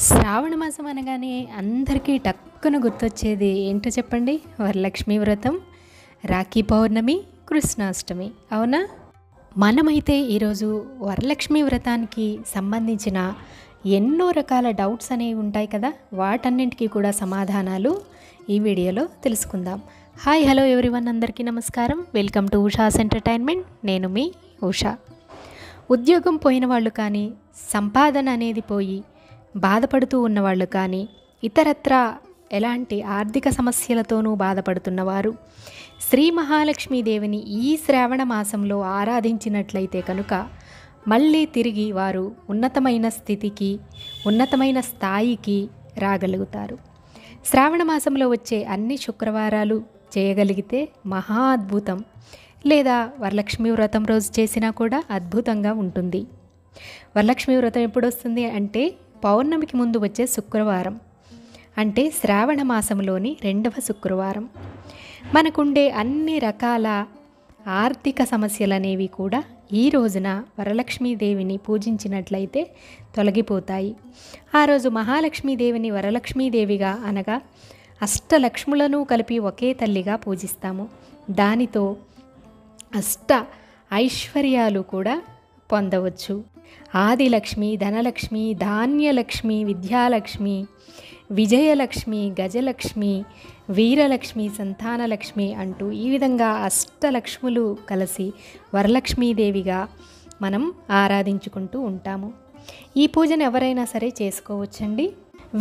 శ్రావణ మాసం అనగానే అందరికీ టక్కున గుర్తొచ్చేది ఏంటో చెప్పండి? వరలక్ష్మి వ్రతం, రాఖీ పౌర్ణమి, కృష్ణాష్టమి. అవునా? మనమైతే ఈరోజు వరలక్ష్మి వ్రతానికి సంబంధించిన ఎన్నో రకాల డౌట్స్ అనేవి ఉంటాయి కదా, వాటన్నింటికీ కూడా సమాధానాలు ఈ వీడియోలో తెలుసుకుందాం. హాయ్, హలో ఎవ్రీవన్, అందరికీ నమస్కారం. Welcome to Usha's entertainment. నేను మీ ఉషా. ఉద్యోగం పోయిన వాళ్ళు కానీ, సంపాదన అనేది పోయి బాధపడుతూ ఉన్నవాళ్ళు కానీ, ఇతరత్రా ఎలాంటి ఆర్థిక సమస్యలతోనూ బాధపడుతున్నవారు శ్రీ మహాలక్ష్మీదేవిని ఈ శ్రావణ మాసంలో ఆరాధించినట్లయితే కనుక మళ్ళీ తిరిగి వారు ఉన్నతమైన స్థితికి, ఉన్నతమైన స్థాయికి రాగలుగుతారు. శ్రావణ మాసంలో వచ్చే అన్ని శుక్రవారాలు చేయగలిగితే మహా అద్భుతం. లేదా వరలక్ష్మి వ్రతం రోజు చేసినా కూడా అద్భుతంగా ఉంటుంది. వరలక్ష్మి వ్రతం ఎప్పుడు వస్తుంది అంటే పౌర్ణమికి ముందు వచ్చే శుక్రవారం, అంటే శ్రావణ మాసంలోని 2వ శుక్రవారం. మనకుండే అన్ని రకాల ఆర్థిక సమస్యలనేవి కూడా ఈ రోజున వరలక్ష్మీదేవిని పూజించినట్లయితే తొలగిపోతాయి. ఆ రోజు మహాలక్ష్మీదేవిని వరలక్ష్మీదేవిగా అనగా అష్టలక్ష్ములను కలిపి ఒకే తల్లిగా పూజిస్తాము. దానితో అష్ట ఐశ్వర్యాలు కూడా పొందవచ్చు. ఆదిలక్ష్మి, ధనలక్ష్మి, ధాన్యలక్ష్మి, విద్యాలక్ష్మి, విజయలక్ష్మి, గజలక్ష్మి, వీరలక్ష్మి, సంతానలక్ష్మి అంటూ ఈ విధంగా అష్టలక్ష్ములు కలిసి వరలక్ష్మీదేవిగా మనం ఆరాధించుకుంటూ ఉంటాము. ఈ పూజను ఎవరైనా సరే చేసుకోవచ్చండి.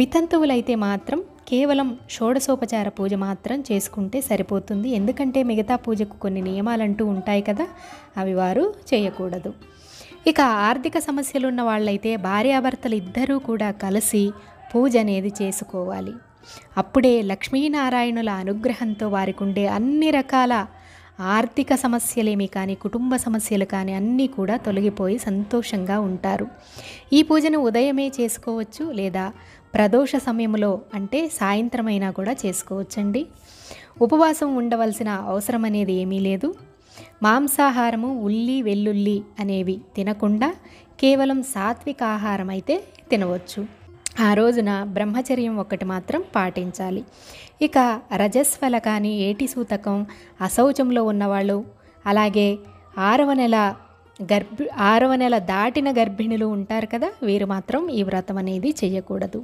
వితంతువులైతే మాత్రం కేవలం షోడశోపచార పూజ మాత్రం చేసుకుంటే సరిపోతుంది. ఎందుకంటే మిగతా పూజకు కొన్ని నియమాలంటూ ఉంటాయి కదా, అవి వారు చేయకూడదు. ఇక ఆర్థిక సమస్యలు ఉన్న వాళ్ళైతే భార్యాభర్తలు ఇద్దరూ కూడా కలిసి పూజ అనేది చేసుకోవాలి. అప్పుడే లక్ష్మీనారాయణుల అనుగ్రహంతో వారికి ఉండే అన్ని రకాల ఆర్థిక సమస్యలేమి కానీ, కుటుంబ సమస్యలు కానీ అన్నీ కూడా తొలగిపోయి సంతోషంగా ఉంటారు. ఈ పూజను ఉదయమే చేసుకోవచ్చు, లేదా ప్రదోష సమయంలో అంటే సాయంత్రమైనా కూడా చేసుకోవచ్చండి. ఉపవాసం ఉండవలసిన అవసరం అనేది ఏమీ లేదు. మాంసాహారము, ఉల్లి, వెల్లుల్లి అనేవి తినకుండా కేవలం సాత్విక ఆహారం అయితే తినవచ్చు. ఆ రోజున బ్రహ్మచర్యం ఒక్కటి మాత్రం పాటించాలి. ఇక రజస్వల కానీ, ఏటి సూతకం, అశౌచంలో ఉన్నవాళ్ళు, అలాగే 6వ నెల దాటిన గర్భిణులు ఉంటారు కదా, వీరు మాత్రం ఈ వ్రతం అనేది చేయకూడదు.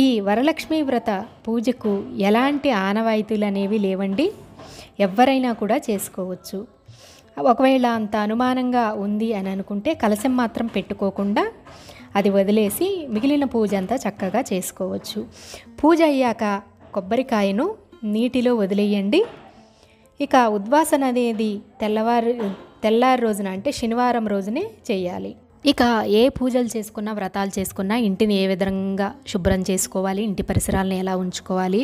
ఈ వరలక్ష్మి వ్రత పూజకు ఎలాంటి ఆనవాయితీలు అనేవి లేవండి. ఎవరైనా కూడా చేసుకోవచ్చు. ఒకవేళ అంత అనుమానంగా ఉంది అని అనుకుంటే కలశం మాత్రం పెట్టుకోకుండా అది వదిలేసి మిగిలిన పూజ అంతా చక్కగా చేసుకోవచ్చు. పూజ అయ్యాక కొబ్బరికాయను నీటిలో వదిలేయండి. ఇక ఉద్వాసన అనేది తెల్లారి రోజున అంటే శనివారం రోజునే చేయాలి. ఇక ఏ పూజలు చేసుకున్నా, వ్రతాలు చేసుకున్నా ఇంటిని ఏ విధంగా శుభ్రం చేసుకోవాలి, ఇంటి పరిసరాలను ఎలా ఉంచుకోవాలి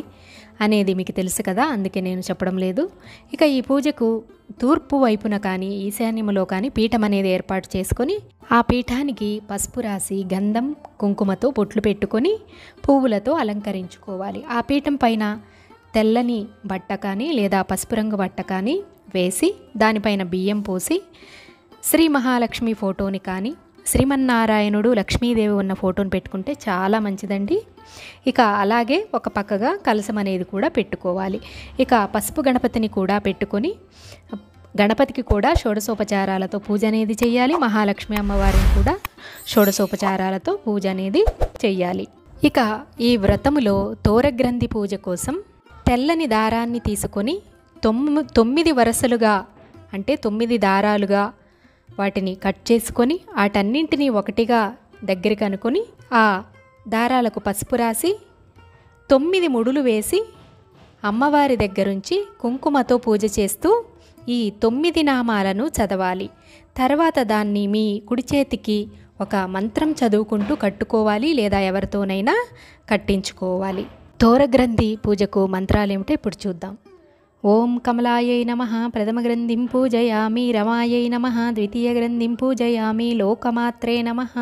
అనేది మీకు తెలుసు కదా, అందుకే నేను చెప్పడం లేదు. ఇక ఈ పూజకు తూర్పు వైపున కానీ, ఈశాన్యములో కానీ పీఠం అనేది ఏర్పాటు చేసుకొని ఆ పీఠానికి పసుపు రాసి గంధం కుంకుమతో బొట్లు పెట్టుకొని పువ్వులతో అలంకరించుకోవాలి. ఆ పీఠం పైన తెల్లని బట్ట కానీ లేదా పసుపు రంగు బట్ట కానీ వేసి దానిపైన బియ్యం పోసి శ్రీ మహాలక్ష్మి ఫోటోని కానీ, శ్రీమన్నారాయణుడు, లక్ష్మీదేవి ఉన్న ఫోటోని పెట్టుకుంటే చాలా మంచిదండి. ఇక అలాగే ఒక పక్కగా కలశం అనేది కూడా పెట్టుకోవాలి. ఇక పసుపు గణపతిని కూడా పెట్టుకొని గణపతికి కూడా షోడశోపచారాలతో పూజ అనేది చేయాలి. మహాలక్ష్మి అమ్మవారిని కూడా షోడశోపచారాలతో పూజ అనేది చెయ్యాలి. ఇక ఈ వ్రతములో తోరగ్రంథి పూజ కోసం తెల్లని దారాన్ని తీసుకొని 9 వరుసలుగా అంటే 9 దారాలుగా వాటిని కట్ చేసుకొని వాటన్నింటినీ ఒకటిగా దగ్గరికి అనుకొని ఆ దారాలకు పసుపు రాసి 9 ముడులు వేసి అమ్మవారి దగ్గరుంచి కుంకుమతో పూజ చేస్తూ ఈ 9 నామాలను చదవాలి. తర్వాత దాన్ని మీ కుడి చేతికి ఒక మంత్రం చదువుకుంటూ కట్టుకోవాలి, లేదా ఎవరితోనైనా కట్టించుకోవాలి. తోరగ్రంథి పూజకు మంత్రాలు ఏమిటో ఇప్పుడు చూద్దాం. ఓం కమలాయై నమః ప్రథమగ్రంథిం పూజయామి, రమాయై నమః ద్వితీయగ్రంథిం పూజయామి, లోకమాత్రే నమః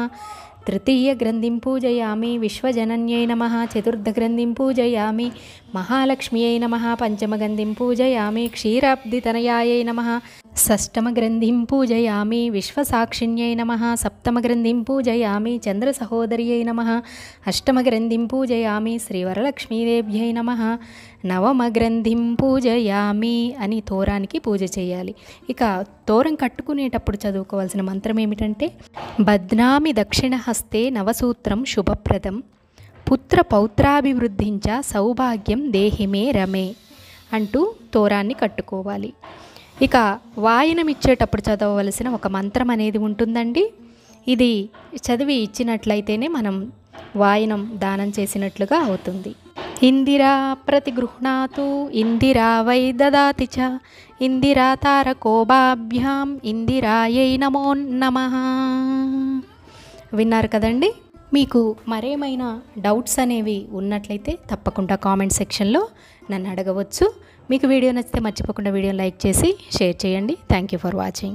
తృతీయగ్రంథిం పూజయామి, విశ్వజనన్యై నమః చతుర్థగ్రంథిం పూజయామి, మహాలక్ష్మ్యై నమః పంచమగ్రంథిం పూజయామి, క్షీరాబ్ధితనయాయై నమః షష్టమగ్రంథిం పూజయామి విశ్వసాక్షిణ్యై నమః. సప్తమగ్రంథిం పూజయామి చంద్రసహోదర్యై నమః. అష్టమగ్రంథిం పూజయామి శ్రీవరలక్ష్మీదేవ్యై నమః. నవమగ్రంథిం పూజయామి అని తోరానికి పూజ చేయాలి. ఇక తోరం కట్టుకునేటప్పుడు చదువుకోవాల్సిన మంత్రం ఏమిటంటే, బధ్నామి దక్షిణహస్తే నవసూత్రం శుభప్రదం పుత్ర పౌత్రాభివృద్ధించ సౌభాగ్యం దేహిమే రమే అంటూ తోరాన్ని కట్టుకోవాలి. ఇక వాయనం ఇచ్చేటప్పుడు చదవవలసిన ఒక మంత్రం అనేది ఉంటుందండి. ఇది చదివి ఇచ్చినట్లయితేనే మనం వాయనం దానం చేసినట్లుగా అవుతుంది. ఇందిరా ప్రతిగృహ్ణాతు ఇందిరా వై దదాతి చ ఇందిరా తారకోభాభ్యాం ఇందిరాయై నమో నమః. విన్నారు కదండి. మీకు మరేమైనా డౌట్స్ అనేవి ఉన్నట్లయితే తప్పకుండా కామెంట్ సెక్షన్లో నన్ను అడగవచ్చు. మీకు వీడియో నచ్చితే మర్చిపోకుండా వీడియోని లైక్ చేసి షేర్ చేయండి. Thank you for watching.